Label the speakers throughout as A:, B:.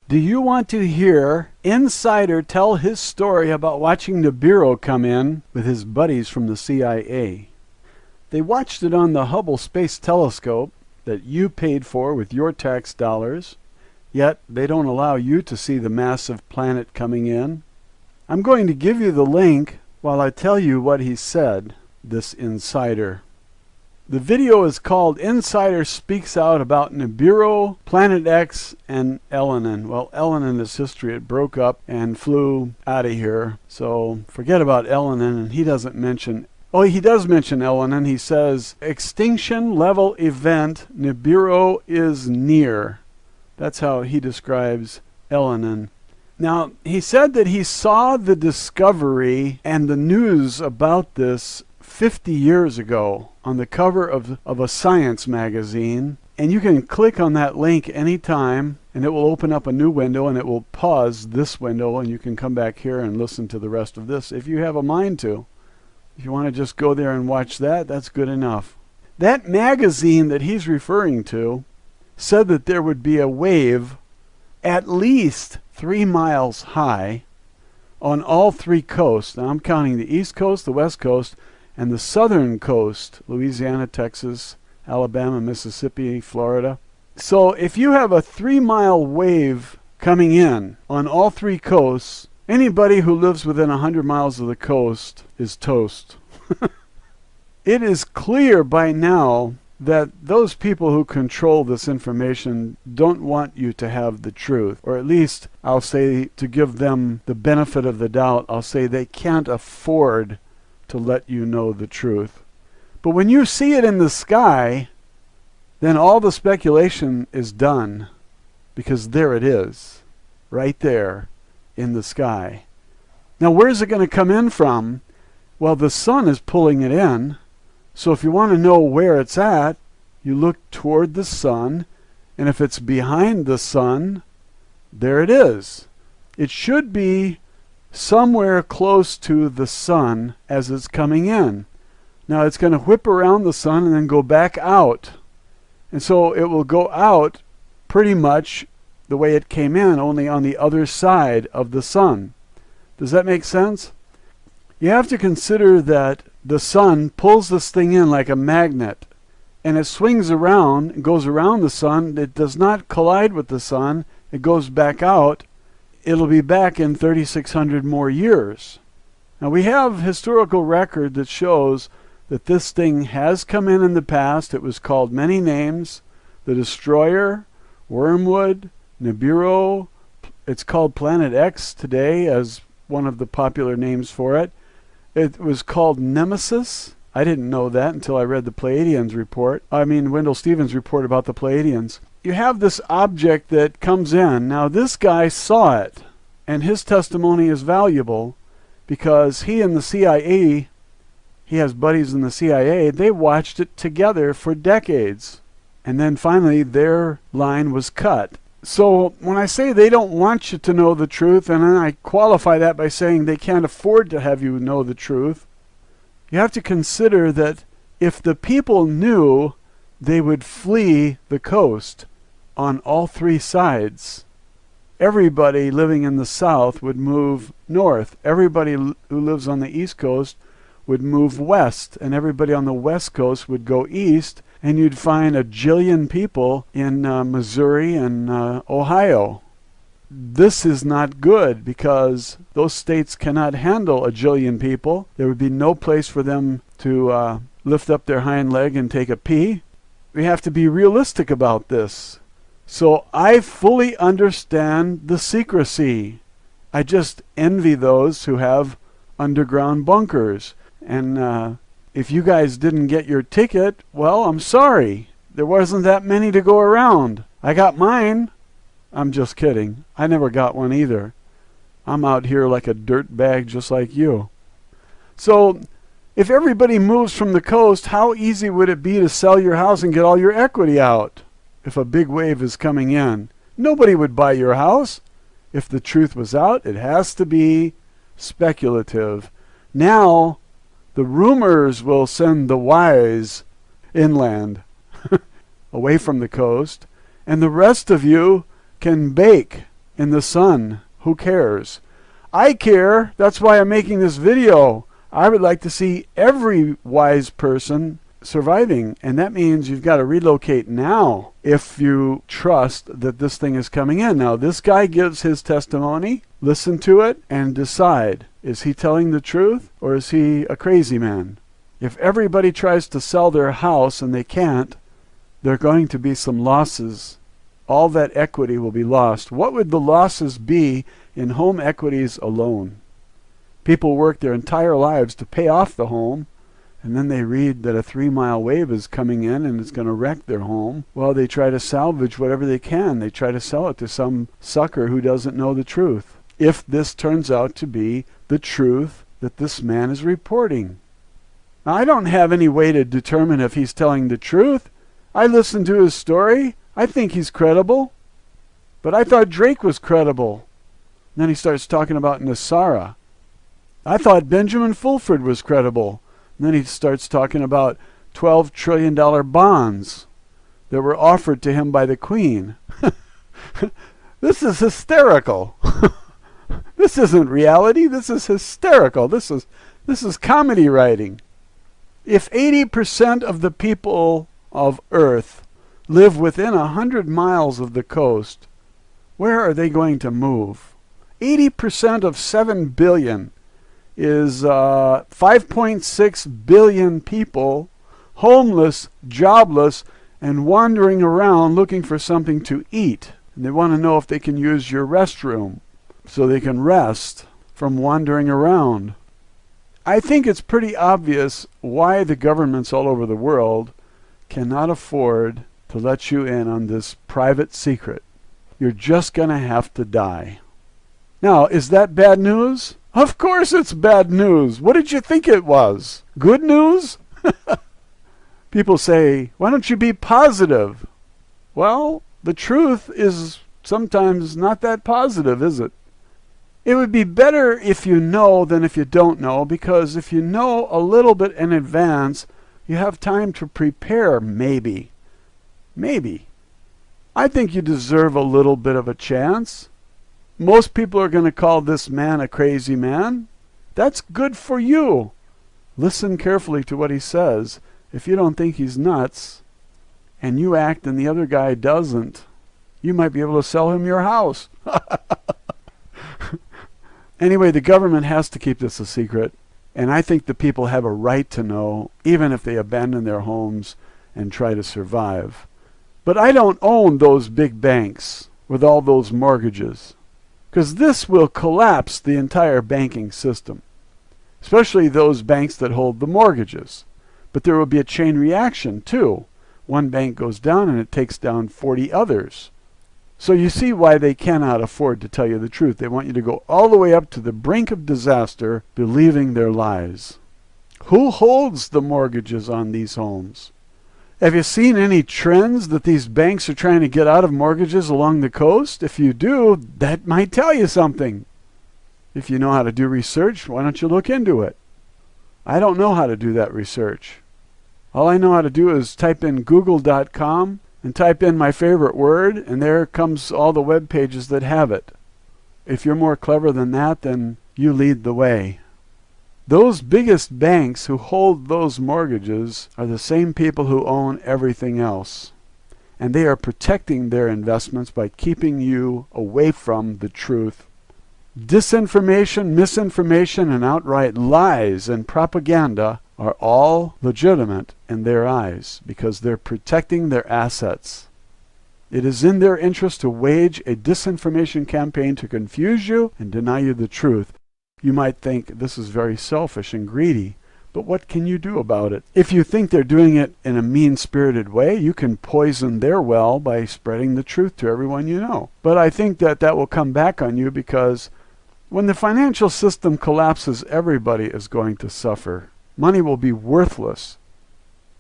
A: Do you want to hear Insider tell his story about watching Nibiru come in with his buddies from the CIA? They watched it on the Hubble Space Telescope that you paid for with your tax dollars, yet they don't allow you to see the massive planet coming in. I'm going to give you the link while I tell you what he said, this insider. The video is called Insider Speaks Out About Nibiru, Planet X, and Elenin. Well, Elenin is history. It broke up and flew out of here. So forget about Elenin, and he doesn't mention... Oh, he does mention Elenin. He says, extinction level event, Nibiru is near. That's how he describes Elenin. Now, he said that he saw the discovery and the news about this 50 years ago on the cover of a science magazine, and you can click on that link anytime and it will open up a new window and it will pause this window and you can come back here and listen to the rest of this if you have a mind to. If you want to just go there and watch that, that's good enough. That magazine that he's referring to said that there would be a wave at least 3 miles high on all 3 coasts. Now I'm counting the East Coast, the West Coast, and the southern coast, Louisiana, Texas, Alabama, Mississippi, Florida. So if you have a 3-mile wave coming in on all 3 coasts, anybody who lives within 100 miles of the coast is toast. It is clear by now that those people who control this information don't want you to have the truth. Or at least, I'll say, to give them the benefit of the doubt, I'll say they can't afford to let you know the truth. But when you see it in the sky, then all the speculation is done, because there it is, right there in the sky. Now where's it going to come in from? Well, the sun is pulling it in, so if you want to know where it's at, you look toward the sun, and if it's behind the sun, there it is. It should be somewhere close to the sun as it's coming in. Now it's going to whip around the sun and then go back out. And so it will go out pretty much the way it came in, only on the other side of the sun. Does that make sense? You have to consider that the sun pulls this thing in like a magnet, and it swings around and goes around the sun. It does not collide with the sun. It goes back out. It'll be back in 3,600 more years. Now we have historical record that shows that this thing has come in the past. It was called many names: the Destroyer, Wormwood, Nibiru. It's called Planet X today as one of the popular names for it. It was called Nemesis. I didn't know that until I read the Pleiadians report. Wendell Stevens' report about the Pleiadians. You have this object that comes in. Now this guy saw it, and his testimony is valuable because he and the CIA, he has buddies in the CIA, they watched it together for decades. And then finally their line was cut. So when I say they don't want you to know the truth, and then I qualify that by saying they can't afford to have you know the truth, you have to consider that if the people knew, they would flee the coast on all 3 sides. Everybody living in the south would move north. Everybody who lives on the east coast would move west, and everybody on the west coast would go east, and you'd find a jillion people in Missouri and Ohio. This is not good because those states cannot handle a jillion people. There would be no place for them to lift up their hind leg and take a pee. We have to be realistic about this. So I fully understand the secrecy. I just envy those who have underground bunkers. And if you guys didn't get your ticket, well, I'm sorry. There wasn't that many to go around. I got mine. I'm just kidding. I never got one either. I'm out here like a dirt bag just like you. So if everybody moves from the coast, how easy would it be to sell your house and get all your equity out if a big wave is coming in? Nobody would buy your house. If the truth was out, it has to be speculative. Now, the rumors will send the wise inland, away from the coast, and the rest of you can bake in the sun. Who cares? I care. That's why I'm making this video. I would like to see every wise person surviving, and that means you've got to relocate now if you trust that this thing is coming in. Now, this guy gives his testimony. Listen to it and decide, is he telling the truth or is he a crazy man? If everybody tries to sell their house and they can't, there are going to be some losses. All that equity will be lost. What would the losses be in home equities alone? People work their entire lives to pay off the home, and then they read that a 3-mile wave is coming in and it's going to wreck their home. Well, they try to salvage whatever they can. They try to sell it to some sucker who doesn't know the truth. If this turns out to be the truth that this man is reporting. Now, I don't have any way to determine if he's telling the truth. I listened to his story. I think he's credible. But I thought Drake was credible. And then he starts talking about Nasara. I thought Benjamin Fulford was credible. And then he starts talking about $12 trillion bonds that were offered to him by the Queen. This is hysterical. This isn't reality. This is hysterical. This is comedy writing. If 80% of the people of Earth live within 100 miles of the coast, where are they going to move? 80% of 7 billion is 5.6 billion people homeless, jobless, and wandering around looking for something to eat. And they want to know if they can use your restroom so they can rest from wandering around. I think it's pretty obvious why the governments all over the world cannot afford to let you in on this private secret. You're just going to have to die. Now, is that bad news? Of course it's bad news. What did you think it was? Good news? People say, why don't you be positive? Well, the truth is sometimes not that positive, is it? It would be better if you know than if you don't know, because if you know a little bit in advance, you have time to prepare, maybe. Maybe. I think you deserve a little bit of a chance. Most people are going to call this man a crazy man. That's good for you. Listen carefully to what he says. If you don't think he's nuts, and you act and the other guy doesn't, you might be able to sell him your house. Anyway, the government has to keep this a secret, and I think the people have a right to know, even if they abandon their homes and try to survive. But I don't own those big banks with all those mortgages, because this will collapse the entire banking system, especially those banks that hold the mortgages. But there will be a chain reaction too. One bank goes down and it takes down 40 others. So you see why they cannot afford to tell you the truth. They want you to go all the way up to the brink of disaster, believing their lies. Who holds the mortgages on these homes? Have you seen any trends that these banks are trying to get out of mortgages along the coast? If you do, that might tell you something. If you know how to do research, why don't you look into it? I don't know how to do that research. All I know how to do is type in google.com and type in my favorite word, and there comes all the web pages that have it. If you're more clever than that, then you lead the way. Those biggest banks who hold those mortgages are the same people who own everything else. And they are protecting their investments by keeping you away from the truth. Disinformation, misinformation, and outright lies and propaganda are all legitimate in their eyes because they're protecting their assets. It is in their interest to wage a disinformation campaign to confuse you and deny you the truth. You might think this is very selfish and greedy, but what can you do about it? If you think they're doing it in a mean-spirited way, you can poison their well by spreading the truth to everyone you know. But I think that will come back on you, because when the financial system collapses, everybody is going to suffer. Money will be worthless.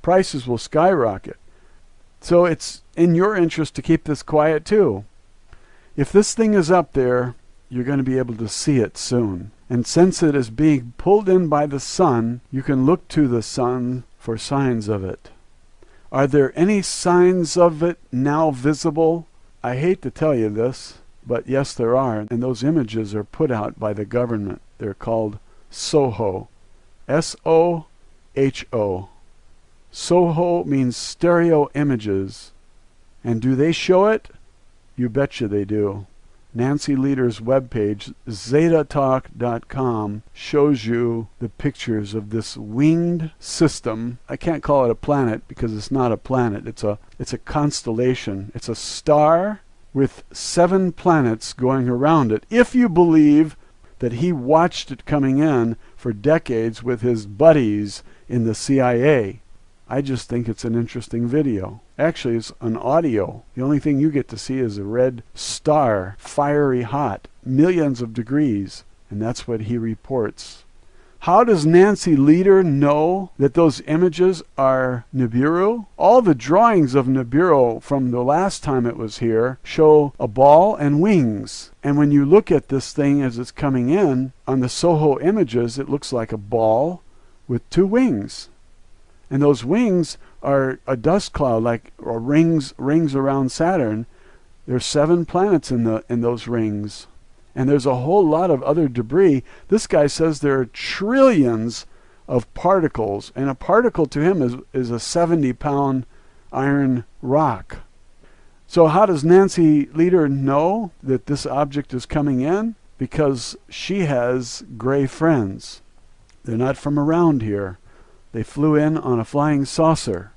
A: Prices will skyrocket. So it's in your interest to keep this quiet too. If this thing is up there, you're going to be able to see it soon. And since it is being pulled in by the sun, you can look to the sun for signs of it. Are there any signs of it now visible? I hate to tell you this, but yes, there are. And those images are put out by the government. They're called SOHO. S-O-H-O. SOHO means stereo images. And do they show it? You betcha they do. Nancy Lieder's webpage, zetatalk.com, shows you the pictures of this winged system. I can't call it a planet because it's not a planet. It's a constellation. It's a star with 7 planets going around it. If you believe that he watched it coming in for decades with his buddies in the CIA. I just think it's an interesting video. Actually, it's an audio. The only thing you get to see is a red star, fiery hot, millions of degrees, and that's what he reports. How does Nancy Lieder know that those images are Nibiru? All the drawings of Nibiru from the last time it was here show a ball and wings. And when you look at this thing as it's coming in, on the SOHO images, it looks like a ball with 2 wings. And those wings are a dust cloud, like or rings around Saturn. There's 7 planets in those rings. And there's a whole lot of other debris. This guy says there are trillions of particles, and a particle to him is a 70-pound iron rock. So how does Nancy Lieder know that this object is coming in? Because she has gray friends. They're not from around here. They flew in on a flying saucer,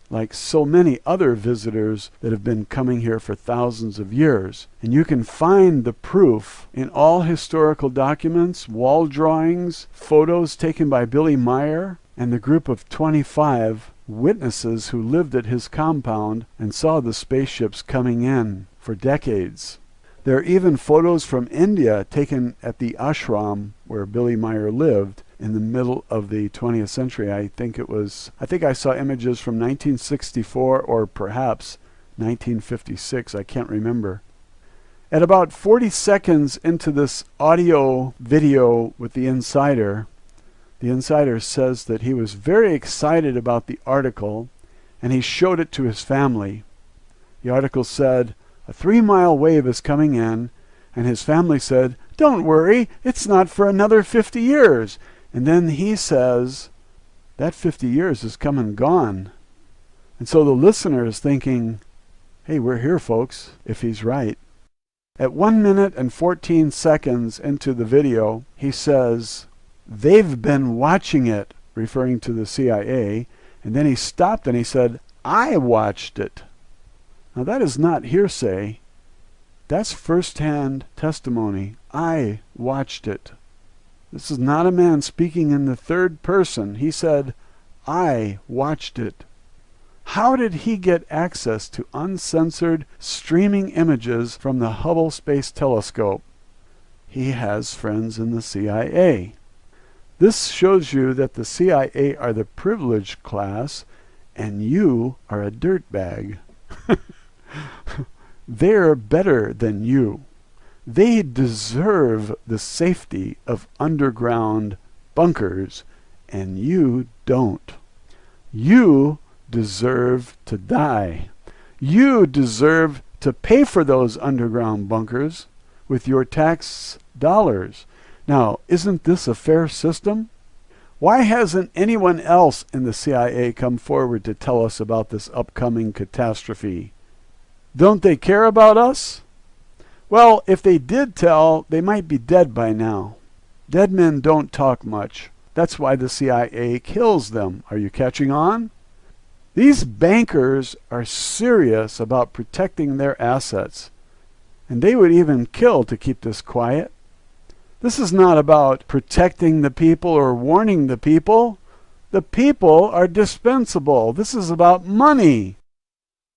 A: like so many other visitors that have been coming here for thousands of years. And you can find the proof in all historical documents, wall drawings, photos taken by Billy Meyer and the group of 25 witnesses who lived at his compound and saw the spaceships coming in for decades. There are even photos from India taken at the ashram where Billy Meyer lived in the middle of the 20th century. I think I saw images from 1964 or perhaps 1956. I can't remember. At about 40 seconds into this audio video with the insider says that he was very excited about the article and he showed it to his family. The article said, "A 3-mile wave is coming in," and his family said, "Don't worry, it's not for another 50 years. And then he says, that 50 years is come and gone. And so the listener is thinking, hey, we're here, folks, if he's right. At 1 minute and 14 seconds into the video, he says, they've been watching it, referring to the CIA. And then he stopped and he said, I watched it. Now that is not hearsay. That's first-hand testimony. I watched it. This is not a man speaking in the third person. He said, I watched it. How did he get access to uncensored streaming images from the Hubble Space Telescope? He has friends in the CIA. This shows you that the CIA are the privileged class and you are a dirtbag. They're better than you. They deserve the safety of underground bunkers, and you don't. You deserve to die. You deserve to pay for those underground bunkers with your tax dollars. Now, isn't this a fair system? Why hasn't anyone else in the CIA come forward to tell us about this upcoming catastrophe? Don't they care about us? Well, if they did tell, they might be dead by now. Dead men don't talk much. That's why the CIA kills them. Are you catching on? These bankers are serious about protecting their assets, and they would even kill to keep this quiet. This is not about protecting the people or warning the people. The people are dispensable. This is about money.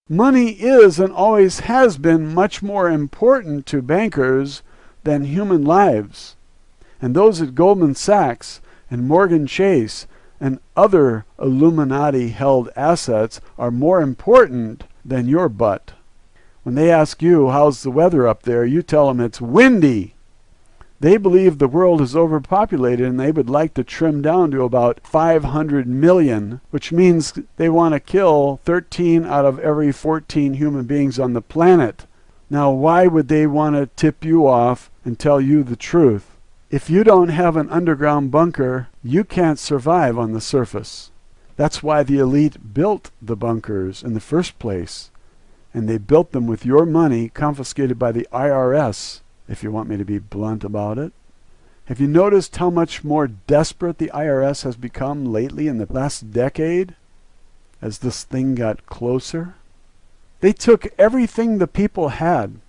A: Money is and always has been much more important to bankers than human lives. And those at Goldman Sachs and Morgan Chase and other Illuminati-held assets are more important than your butt. When they ask you, how's the weather up there, you tell them it's windy. They believe the world is overpopulated and they would like to trim down to about 500 million, which means they want to kill 13 out of every 14 human beings on the planet. Now, why would they want to tip you off and tell you the truth? If you don't have an underground bunker, you can't survive on the surface. That's why the elite built the bunkers in the first place. And they built them with your money confiscated by the IRS, if you want me to be blunt about it. Have you noticed how much more desperate the IRS has become lately in the last decade as this thing got closer? They took everything the people had.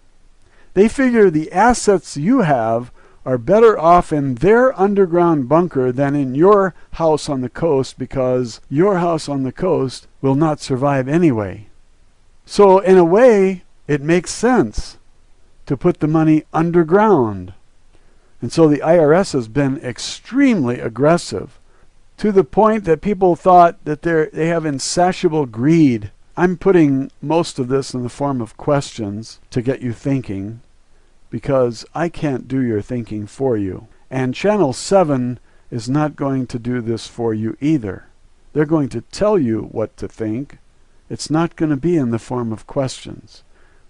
A: They figure the assets you have are better off in their underground bunker than in your house on the coast, because your house on the coast will not survive anyway. So in a way, it makes sense to put the money underground. And so the IRS has been extremely aggressive, to the point that people thought that they have insatiable greed. I'm putting most of this in the form of questions to get you thinking, because I can't do your thinking for you. And Channel 7 is not going to do this for you either. They're going to tell you what to think. It's not going to be in the form of questions.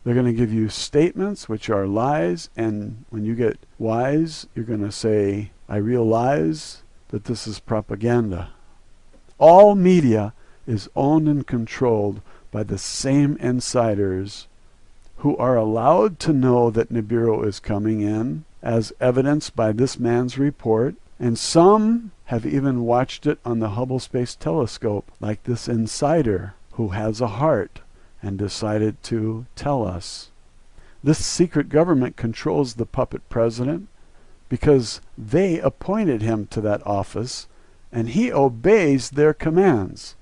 A: They're going to give you statements which are lies, and when you get wise, you're going to say, I realize that this is propaganda. All media is owned and controlled by the same insiders who are allowed to know that Nibiru is coming in, as evidenced by this man's report, and some have even watched it on the Hubble Space Telescope, like this insider who has a heart and decided to tell us. This secret government controls the puppet president because they appointed him to that office, and he obeys their commands.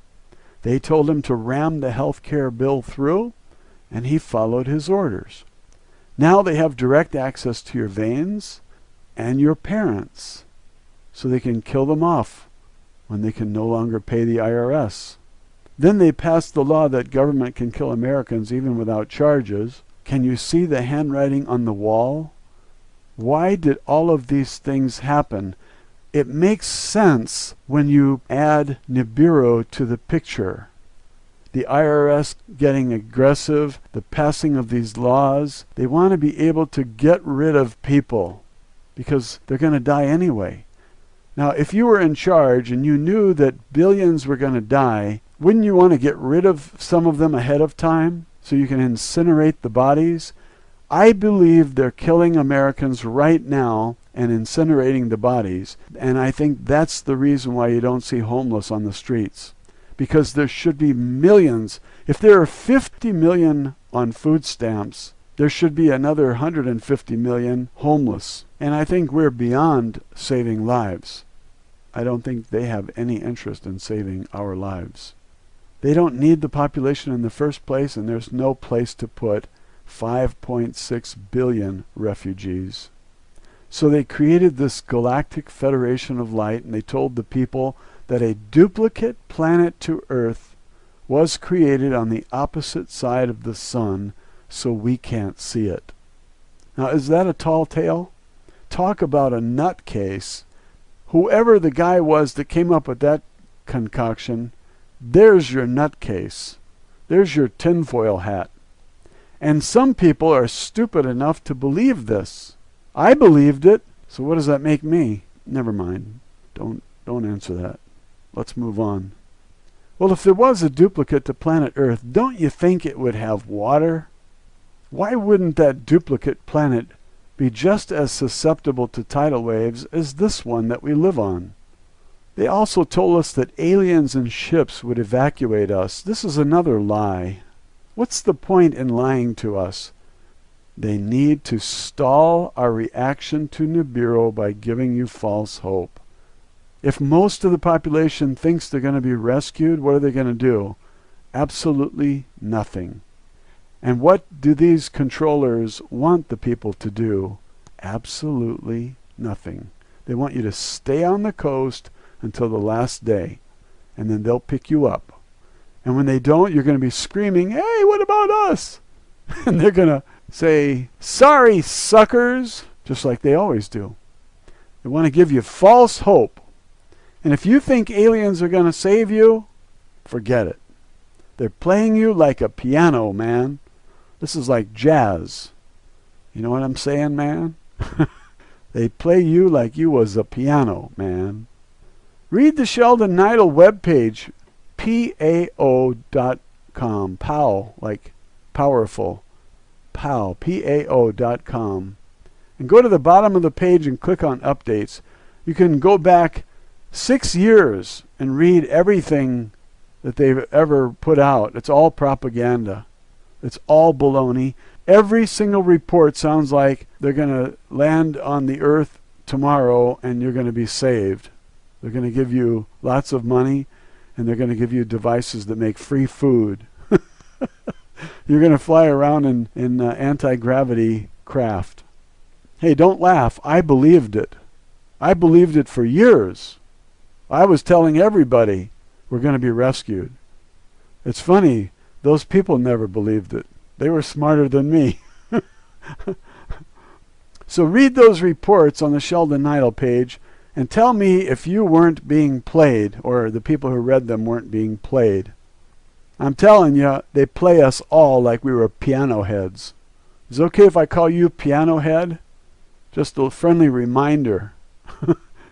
A: They told him to ram the health care bill through, and he followed his orders. Now they have direct access to your veins and your parents, so they can kill them off when they can no longer pay the IRS. Then they passed the law that government can kill Americans even without charges. Can you see the handwriting on the wall? Why did all of these things happen? It makes sense when you add Nibiru to the picture. The IRS getting aggressive, the passing of these laws. They want to be able to get rid of people because they're going to die anyway. Now, if you were in charge and you knew that billions were going to die, wouldn't you want to get rid of some of them ahead of time so you can incinerate the bodies? I believe they're killing Americans right now and incinerating the bodies, and I think that's the reason why you don't see homeless on the streets. Because there should be millions. If there are 50 million on food stamps, there should be another 150 million homeless. And I think we're beyond saving lives. I don't think they have any interest in saving our lives. They don't need the population in the first place, and there's no place to put 5.6 billion refugees. So they created this galactic federation of light, and they told the people that a duplicate planet to Earth was created on the opposite side of the sun, so we can't see it. Now, is that a tall tale? Talk about a nutcase. Whoever the guy was that came up with that concoction, there's your nutcase. There's your tinfoil hat. And some people are stupid enough to believe this. I believed it, so what does that make me? Never mind. Don't answer that. Let's move on. Well, if there was a duplicate to planet Earth, don't you think it would have water? Why wouldn't that duplicate planet be just as susceptible to tidal waves as this one that we live on? They also told us that aliens and ships would evacuate us. This is another lie. What's the point in lying to us? They need to stall our reaction to Nibiru by giving you false hope. If most of the population thinks they're going to be rescued, what are they going to do? Absolutely nothing. And what do these controllers want the people to do? Absolutely nothing. They want you to stay on the coast until the last day, and then they'll pick you up. And when they don't, you're going to be screaming, "Hey, what about us?" And they're going to say, "Sorry, suckers," just like they always do. They want to give you false hope. And if you think aliens are going to save you, forget it. They're playing you like a piano, man. This is like jazz. You know what I'm saying, man? They play you like you was a piano, man. Read the Sheldon Neidl webpage, PAO.com. POW, like powerful. POW, PAO.com. And go to the bottom of the page and click on updates. You can go back 6 years and read everything that they've ever put out. It's all propaganda. It's all baloney. Every single report sounds like they're going to land on the earth tomorrow and you're going to be saved. They're going to give you lots of money and they're going to give you devices that make free food. You're going to fly around in anti-gravity craft. Hey, don't laugh. I believed it. I believed it for years. I was telling everybody we're going to be rescued. It's funny, those people never believed it. They were smarter than me. So read those reports on the Sheldon Neidl page and tell me if you weren't being played or the people who read them weren't being played. I'm telling you, they play us all like we were piano heads. Is it okay if I call you Piano Head? Just a friendly reminder.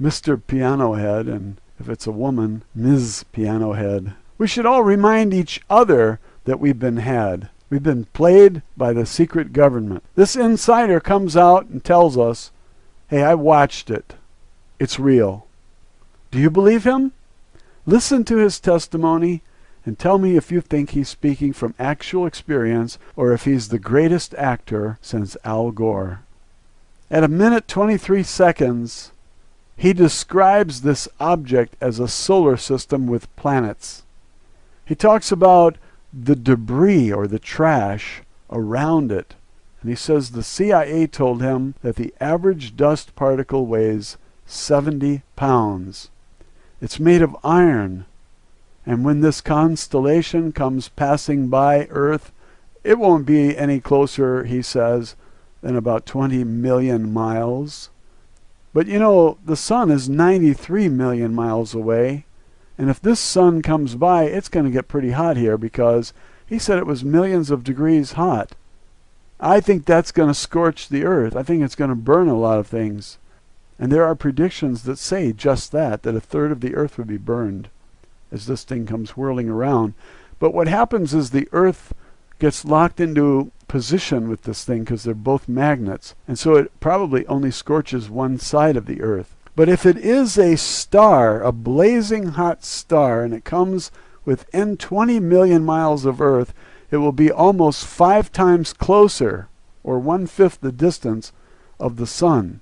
A: Mr. Piano Head, and if it's a woman, Ms. Piano Head. We should all remind each other that we've been had. We've been played by the secret government. This insider comes out and tells us, hey, I watched it. It's real. Do you believe him? Listen to his testimony and tell me if you think he's speaking from actual experience or if he's the greatest actor since Al Gore. At 1:23, he describes this object as a solar system with planets. He talks about the debris or the trash around it. And he says the CIA told him that the average dust particle weighs 70 pounds. It's made of iron. And when this constellation comes passing by Earth, it won't be any closer, he says, than about 20 million miles. But you know, the sun is 93 million miles away. And if this sun comes by, it's going to get pretty hot here because he said it was millions of degrees hot. I think that's going to scorch the earth. I think it's going to burn a lot of things. And there are predictions that say just that a third of the earth would be burned as this thing comes whirling around. But what happens is the earth gets locked into position with this thing because they're both magnets. And so it probably only scorches one side of the earth. But if it is a star, a blazing hot star, and it comes within 20 million miles of Earth, it will be almost 5 times closer, or 1/5 the distance of the sun.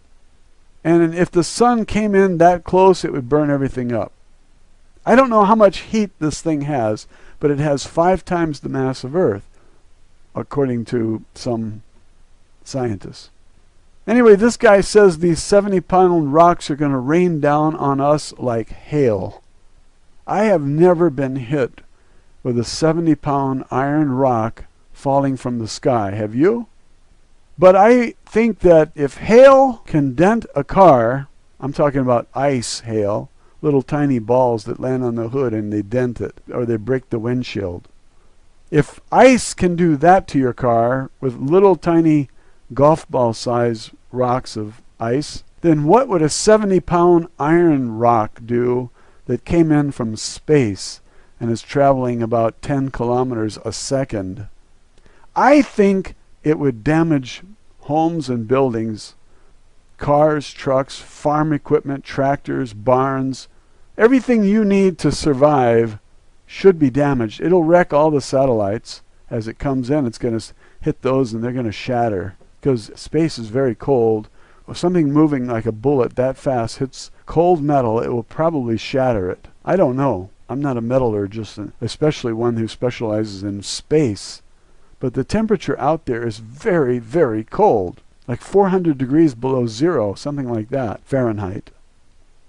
A: And if the sun came in that close, it would burn everything up. I don't know how much heat this thing has, but it has 5 times the mass of Earth, according to some scientists. Anyway, this guy says these 70-pound rocks are going to rain down on us like hail. I have never been hit with a 70-pound iron rock falling from the sky. Have you? But I think that if hail can dent a car, I'm talking about ice hail, little tiny balls that land on the hood and they dent it, or they break the windshield. If ice can do that to your car with little tiny golf ball size rocks of ice, then what would a 70-pound iron rock do that came in from space and is traveling about 10 kilometers a second? I think it would damage homes and buildings, cars, trucks, farm equipment, tractors, barns. Everything you need to survive should be damaged. It'll wreck all the satellites. As it comes in, it's going to hit those and they're going to shatter. Because space is very cold. If something moving like a bullet that fast hits cold metal, it will probably shatter it. I don't know. I'm not a metallurgist, especially one who specializes in space. But the temperature out there is very, very cold. Like 400 degrees below zero, something like that, Fahrenheit.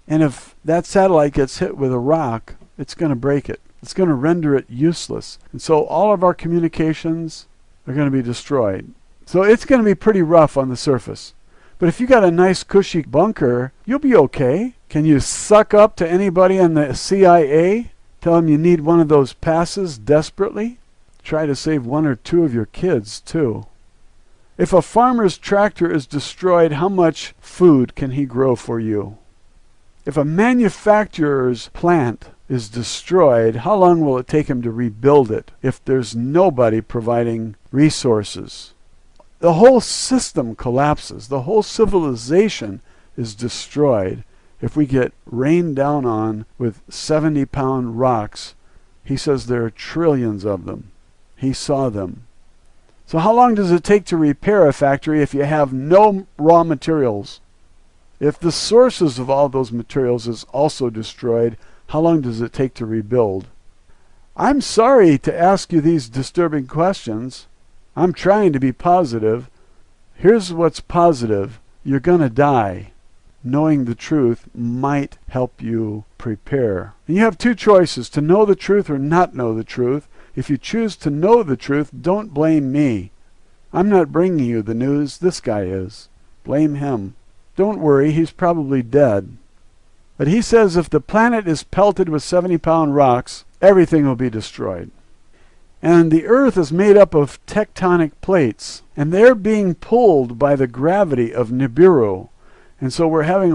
A: And if that satellite gets hit with a rock, it's going to break it. It's going to render it useless. And so all of our communications are going to be destroyed. So it's going to be pretty rough on the surface. But if you got a nice cushy bunker, you'll be okay. Can you suck up to anybody in the CIA? Tell them you need one of those passes desperately? Try to save 1 or 2 of your kids, too. If a farmer's tractor is destroyed, how much food can he grow for you? If a manufacturer's plant is destroyed, how long will it take him to rebuild it if there's nobody providing resources? The whole system collapses. The whole civilization is destroyed if we get rained down on with 70-pound rocks. He says there are trillions of them. He saw them. So how long does it take to repair a factory if you have no raw materials? If the sources of all those materials is also destroyed, how long does it take to rebuild? I'm sorry to ask you these disturbing questions. I'm trying to be positive. Here's what's positive. You're going to die. Knowing the truth might help you prepare. And you have two choices, to know the truth or not know the truth. If you choose to know the truth, don't blame me. I'm not bringing you the news. This guy is. Blame him. Don't worry, he's probably dead. But he says if the planet is pelted with 70-pound rocks, everything will be destroyed. And the earth is made up of tectonic plates, and they're being pulled by the gravity of Nibiru. And so we're having